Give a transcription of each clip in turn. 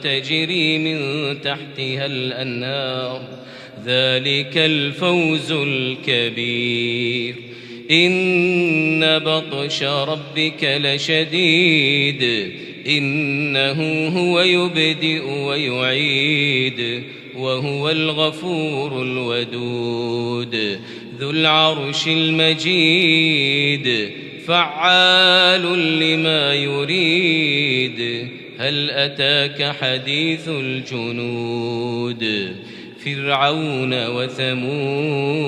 تجري من تحتها الأنهار ذلك الفوز الكبير. إن بطش ربك لشديد إنه هو يبدئ ويعيد وهو الغفور الودود ذو العرش المجيد فعال لما يريد. هل أتاك حديث الجنود فرعون وثمود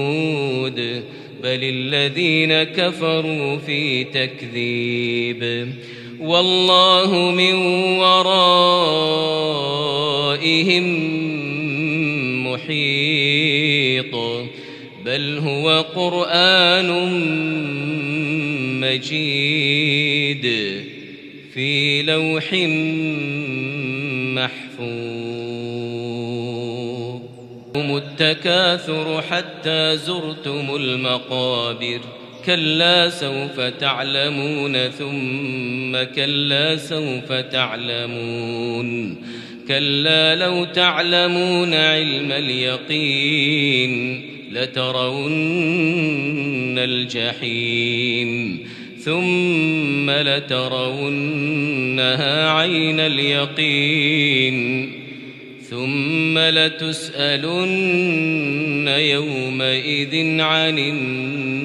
بل الذين كفروا في تكذيب والله من ورائهم محيط بل هو قرآن مجيد في لوح محفوظ. التكاثر حتى زرتم المقابر كلا سوف تعلمون ثم كلا سوف تعلمون كلا لو تعلمون علم اليقين لترون الجحيم ثم لترونها عين اليقين ثم لتسألن يومئذ عن النعيم.